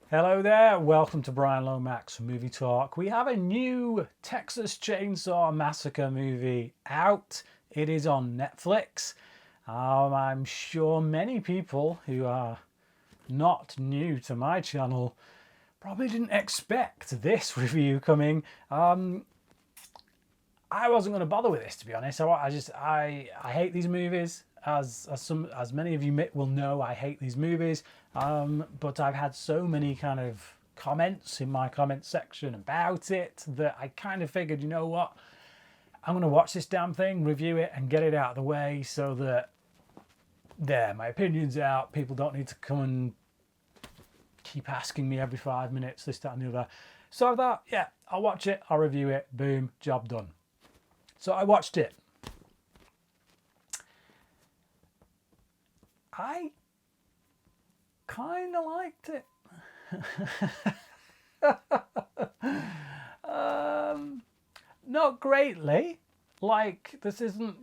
Hello there, welcome to Bryan Lomax Movie Talk. We have a new Texas Chainsaw Massacre movie out. It is on Netflix. I'm sure many people who are not new to my channel probably didn't expect this review coming. I wasn't going to bother with this, to be honest. I hate these movies. As many of you will know, I hate these movies. But I've had so many kind of comments in my comment section about it that I kind of figured, you know what, I'm going to watch this damn thing, review it, and get it out of the way so that my opinion's out. People don't need to come and keep asking me every 5 minutes this, that, and the other. So I thought, yeah, I'll watch it, I'll review it, boom, job done. So I watched it. I kind of liked it. Not greatly. Like, this isn't,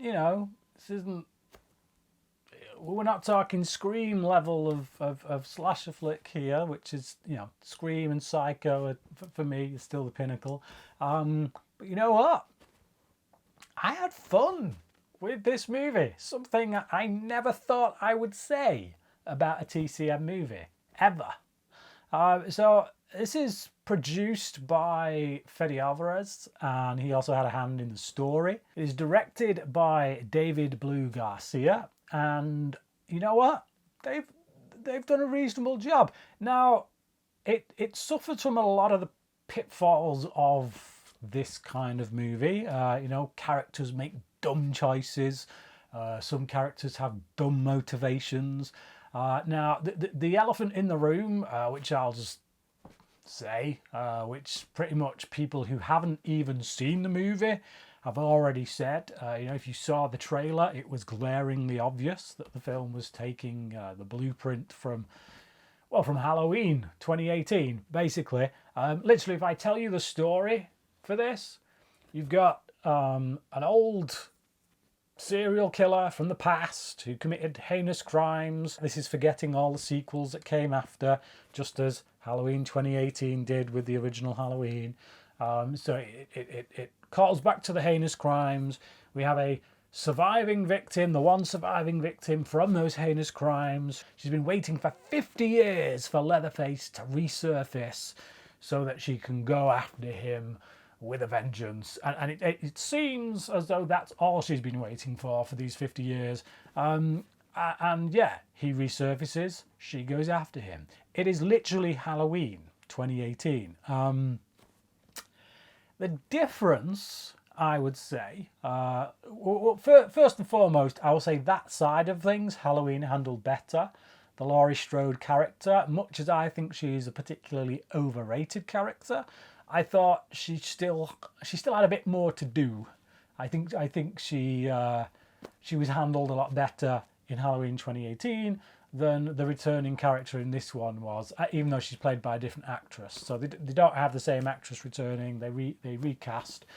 we're not talking Scream level of slasher flick here, which is, Scream and Psycho for me is still the pinnacle. But you know what? I had fun with this movie. Something I never thought I would say about a TCM movie, ever. So this is produced by Fede Alvarez, and he also had a hand in the story. It is directed by David Blue Garcia, and you know what? They've done a reasonable job. Now, it suffered from a lot of the pitfalls of this kind of movie. Characters make dumb choices. Some characters have dumb motivations. Now, the elephant in the room, which I'll just say, which pretty much people who haven't even seen the movie have already said. If you saw the trailer, it was glaringly obvious that the film was taking the blueprint from Halloween 2018, basically. Literally, if I tell you the story for this, you've got an old serial killer from the past who committed heinous crimes. This is forgetting all the sequels that came after, just as Halloween 2018 did with the original Halloween. So it calls back to the heinous crimes. We have a surviving victim, the one surviving victim from those heinous crimes. She's been waiting for 50 years for Leatherface to resurface so that she can go after him with a vengeance. And it seems as though that's all she's been waiting for these 50 years. And yeah, he resurfaces, she goes after him. It is literally Halloween 2018. The difference, I would say, first and foremost, I will say that side of things, Halloween handled better. The Laurie Strode character, much as I think she's a particularly overrated character, I thought she still had a bit more to do. I think she was handled a lot better in Halloween 2018 than the returning character in this one was, even though she's played by a different actress. So they don't have the same actress returning. They recast.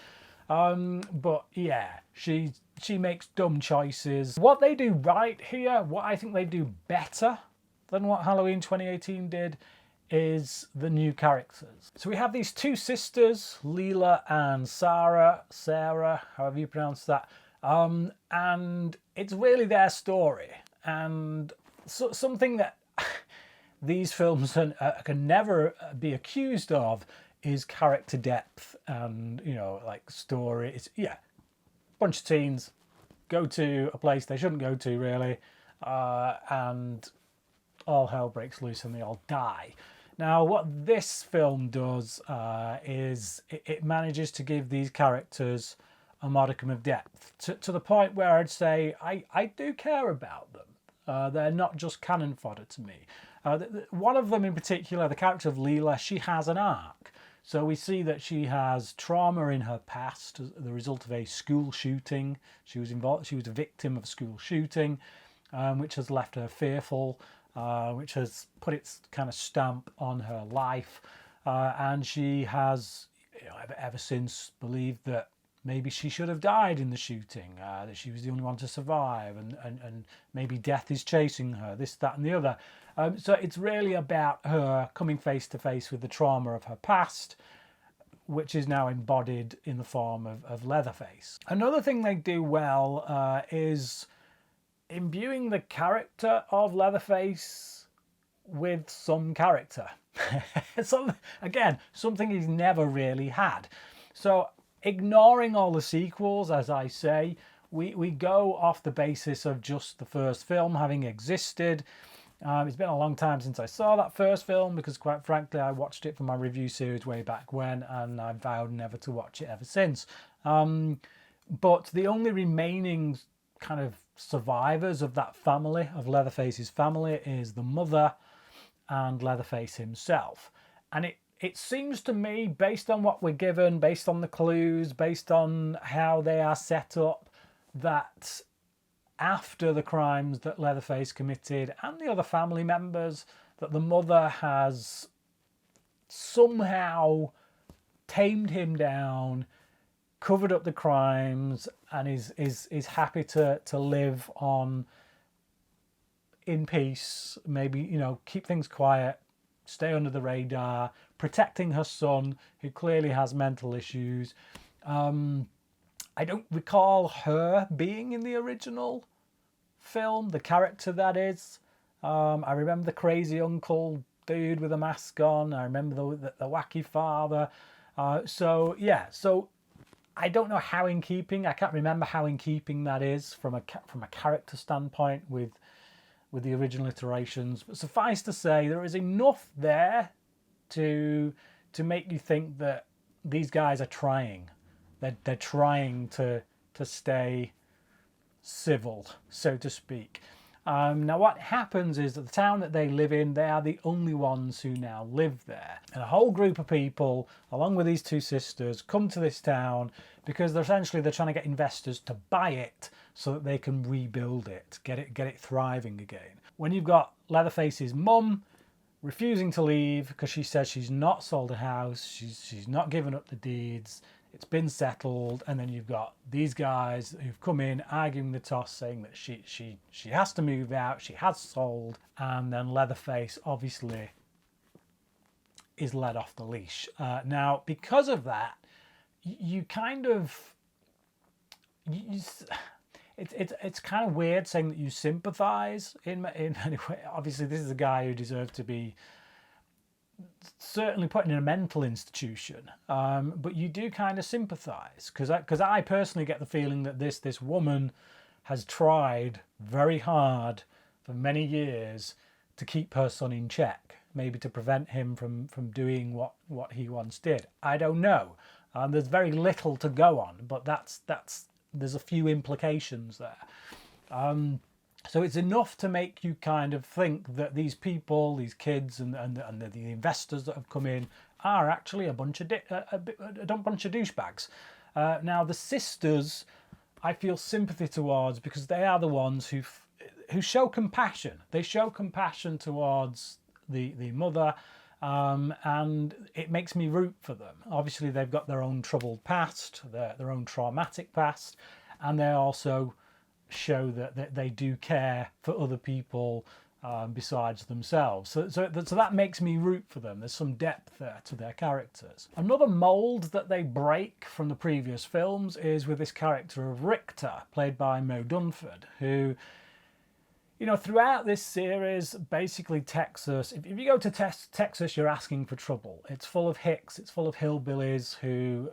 But yeah, she makes dumb choices. What they do right here, what I think they do better than what Halloween 2018 did, is the new characters. So we have these two sisters, Leela and Sarah, however you pronounce that, and it's really their story. And something that these films can never be accused of is character depth and, like story. It's, bunch of teens go to a place they shouldn't go to, really, and all hell breaks loose and they all die. Now, what this film does is it manages to give these characters a modicum of depth to the point where I'd say I do care about them. They're not just cannon fodder to me. One of them in particular, the character of Leela, she has an arc. So we see that she has trauma in her past as the result of a school shooting. She was a victim of a school shooting, which has left her fearful, which has put its kind of stamp on her life. And she has ever since believed that maybe she should have died in the shooting, that she was the only one to survive, and maybe death is chasing her, this, that, and the other. So it's really about her coming face to face with the trauma of her past, which is now embodied in the form of Leatherface. Another thing they do well is imbuing the character of Leatherface with some character. Something he's never really had. So ignoring all the sequels, as I say, we go off the basis of just the first film having existed. It's been a long time since I saw that first film, because quite frankly I watched it for my review series way back when, and I vowed never to watch it ever since. But the only remaining kind of survivors of that family, of Leatherface's family, is the mother and Leatherface himself. And it seems to me, based on what we're given, based on the clues, based on how they are set up, that after the crimes that Leatherface committed and the other family members, that the mother has somehow tamed him down, covered up the crimes, and is happy to live on in peace, maybe, you know, keep things quiet, stay under the radar, protecting her son, who clearly has mental issues. I don't recall her being in the original film, the character that is. I remember the crazy uncle dude with a mask on. I remember the wacky father. So I don't know how in keeping. I can't remember how in keeping that is from a character standpoint with the original iterations. But suffice to say, there is enough there to make you think that these guys are trying. They're trying to stay civil, so to speak. Now what happens is that the town that they live in, they are the only ones who now live there. And a whole group of people, along with these two sisters, come to this town because they're trying to get investors to buy it so that they can rebuild it, get it thriving again. When you've got Leatherface's mum refusing to leave because she says she's not sold a house, she's not given up the deeds, it's been settled, and then you've got these guys who've come in arguing the toss, saying that she has to move out, she has sold, and then Leatherface obviously is let off the leash. Now, because of that, you kind of it's kind of weird saying that you sympathise in many ways. Obviously, this is a guy who deserved to be certainly put in a mental institution, but you do kind of sympathise because I personally get the feeling that this woman has tried very hard for many years to keep her son in check, maybe to prevent him from doing what he once did. I don't know. There's very little to go on, but there's a few implications there. So it's enough to make you kind of think that these people, these kids, and the investors that have come in are actually a bunch of douchebags. Now the sisters, I feel sympathy towards because they are the ones who show compassion. They show compassion towards the mother, and it makes me root for them. Obviously, they've got their own troubled past, their own traumatic past, and they also show that they do care for other people besides themselves. So that makes me root for them. There's some depth there to their characters. Another mould that they break from the previous films is with this character of Richter, played by Mo Dunford, who, you know, throughout this series, basically Texas, if you go to Texas, you're asking for trouble. It's full of hicks, it's full of hillbillies who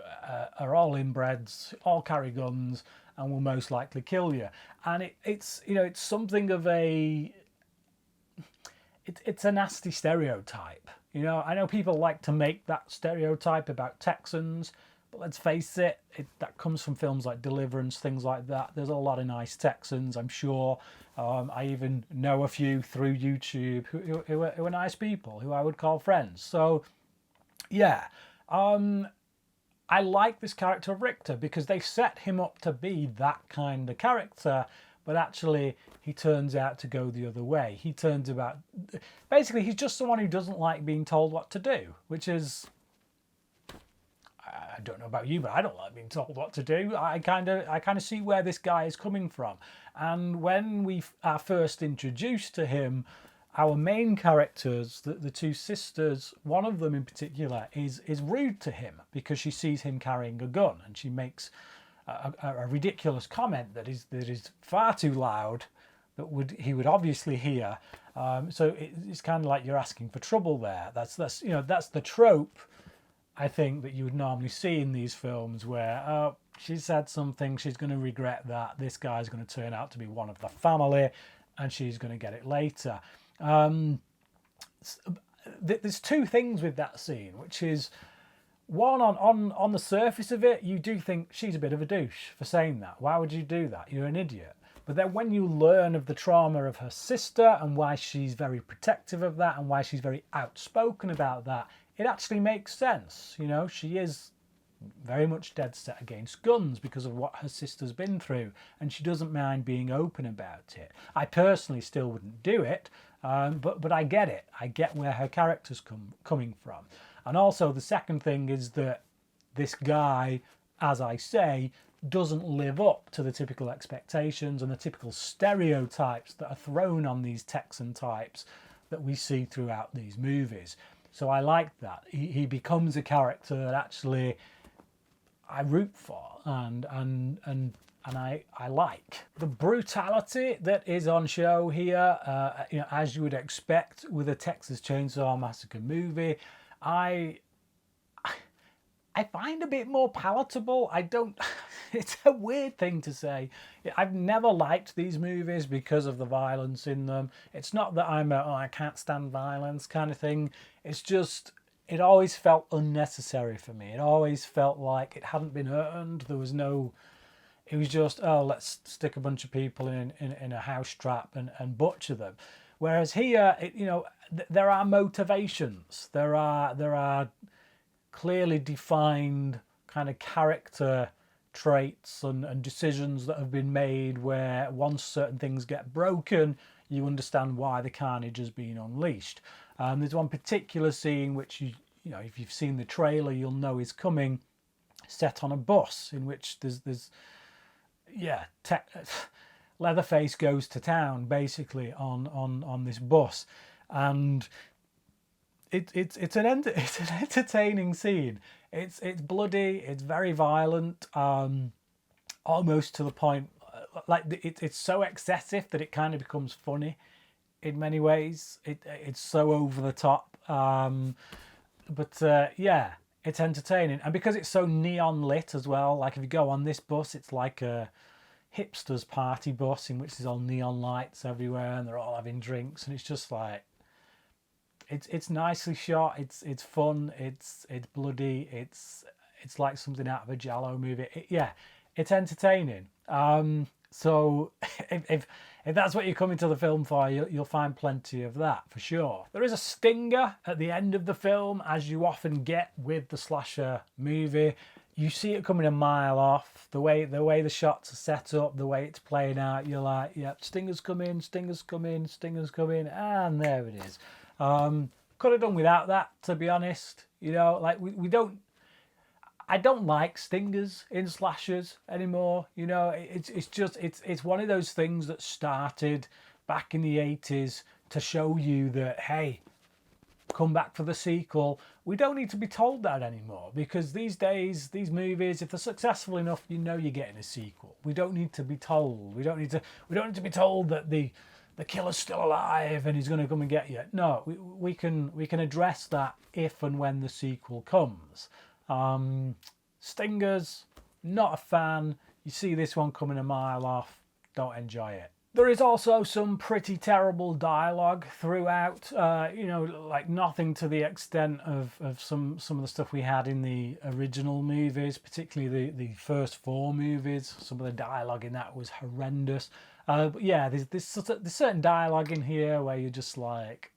are all inbreds, all carry guns, and will most likely kill you. And it's something of it's a nasty stereotype. You know, I know people like to make that stereotype about Texans, but let's face it, that comes from films like Deliverance, things like that. There's a lot of nice Texans, I'm sure. I even know a few through YouTube who are nice people, who I would call friends. So, yeah. I like this character of Richter because they set him up to be that kind of character, but actually he turns out to go the other way. Basically, he's just someone who doesn't like being told what to do, which is, I don't know about you, but I don't like being told what to do. I kind of see where this guy is coming from. And when we are first introduced to him, our main characters, the two sisters, one of them in particular is rude to him because she sees him carrying a gun, and she makes a ridiculous comment that is far too loud, that he would obviously hear. So it's kind of like you're asking for trouble there. That's the trope, I think, that you would normally see in these films where, oh, she said something, she's going to regret that, this guy's going to turn out to be one of the family, and she's going to get it later. There's two things with that scene, which is, one, on the surface of it, you do think she's a bit of a douche for saying that. Why would you do that? You're an idiot. But then when you learn of the trauma of her sister and why she's very protective of that and why she's very outspoken about that, it actually makes sense. You know, she is very much dead set against guns because of what her sister's been through, and she doesn't mind being open about it. I personally still wouldn't do it, but I get it. I get where her character's coming from. And also the second thing is that this guy, as I say, doesn't live up to the typical expectations and the typical stereotypes that are thrown on these Texan types that we see throughout these movies. So I like that. He becomes a character that actually I root for and I like. The brutality that is on show here, as you would expect with a Texas Chainsaw Massacre movie, I find a bit more palatable. It's a weird thing to say. I've never liked these movies because of the violence in them. It's not that I can't stand violence kind of thing. It's just, it always felt unnecessary for me. It always felt like it hadn't been earned. It was just, oh, let's stick a bunch of people in a house trap and butcher them. Whereas here, there are motivations. There are clearly defined kind of character traits and decisions that have been made where once certain things get broken, you understand why the carnage has been unleashed. There's one particular scene which, if you've seen the trailer, you'll know is coming, set on a bus in which Leatherface goes to town basically on this bus, and it's an entertaining scene. It's bloody, it's very violent, almost to the point like it's so excessive that it kind of becomes funny in many ways. It's so over the top, but it's entertaining, and because it's so neon lit as well. Like if you go on this bus, it's like a hipsters party bus in which there's all neon lights everywhere and they're all having drinks, and it's just like it's nicely shot, it's fun, it's bloody, it's like something out of a Giallo movie. It's entertaining. So if that's what you're coming to the film for, you'll find plenty of that for sure. There is a stinger at the end of the film, as you often get with the slasher movie. You see it coming a mile off. The way the shots are set up, the way it's playing out, you're like, yep, stinger's coming, stinger's coming, stinger's coming, and there it is. Could have done without that, to be honest. Like we don't. I don't like stingers in slashers anymore. It's one of those things that started back in the 80s to show you that, hey, come back for the sequel. We don't need to be told that anymore, because these days, these movies, if they're successful enough, you're getting a sequel. We don't need to be told. We don't need to be told that the killer's still alive and he's going to come and get you. No, we can address that if and when the sequel comes. Stingers, not a fan. You see this one coming a mile off, don't enjoy it. There is also some pretty terrible dialogue throughout, like nothing to the extent of some of the stuff we had in the original movies, particularly the first 4 movies. Some of the dialogue in that was horrendous. But yeah, there's certain dialogue in here where you're just like,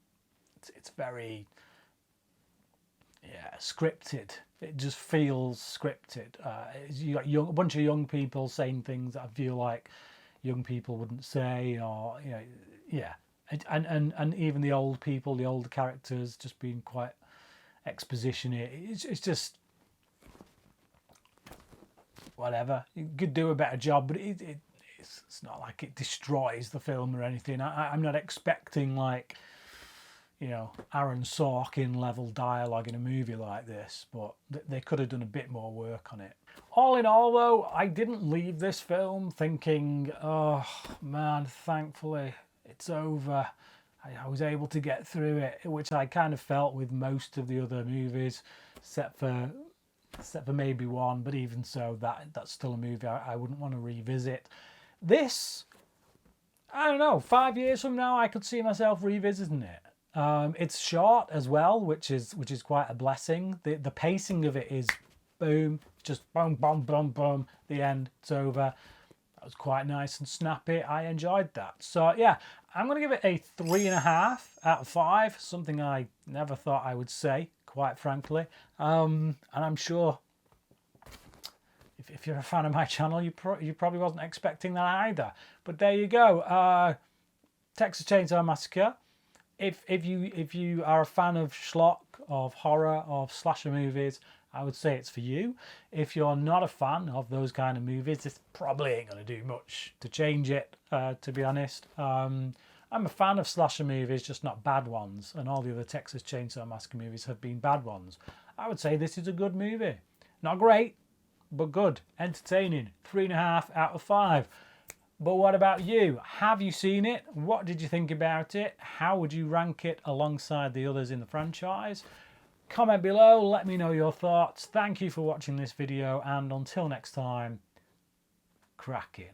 it's very, scripted. It just feels scripted. You got a bunch of young people saying things that I feel like young people wouldn't say, or and even the old people, the older characters, just being quite exposition-y. It's just, whatever. It could do a better job, but it's not like it destroys the film or anything. I'm not expecting like, you know, Aaron Sorkin level dialogue in a movie like this, but they could have done a bit more work on it. All in all though, I didn't leave this film thinking, oh man, thankfully it's over. I was able to get through it, which I kind of felt with most of the other movies, except for maybe one, but even so, that's still a movie I wouldn't want to revisit. This, I don't know, 5 years from now I could see myself revisiting it. It's short as well, which is quite a blessing. The pacing of it is boom, just boom, boom, boom, boom, the end, it's over. That was quite nice and snappy. I enjoyed that. So yeah, I'm going to give it a 3.5 out of 5, something I never thought I would say, quite frankly. And I'm sure if you're a fan of my channel, you probably wasn't expecting that either. But there you go. Texas Chainsaw Massacre. If you are a fan of schlock, of horror, of slasher movies, I would say it's for you. If you're not a fan of those kind of movies, this probably ain't going to do much to change it, to be honest. I'm a fan of slasher movies, just not bad ones, and all the other Texas Chainsaw Massacre movies have been bad ones. I would say this is a good movie. Not great, but good. Entertaining. 3.5 out of 5. But what about you? Have you seen it? What did you think about it? How would you rank it alongside the others in the franchise? Comment below, let me know your thoughts. Thank you for watching this video, and until next time, cracking.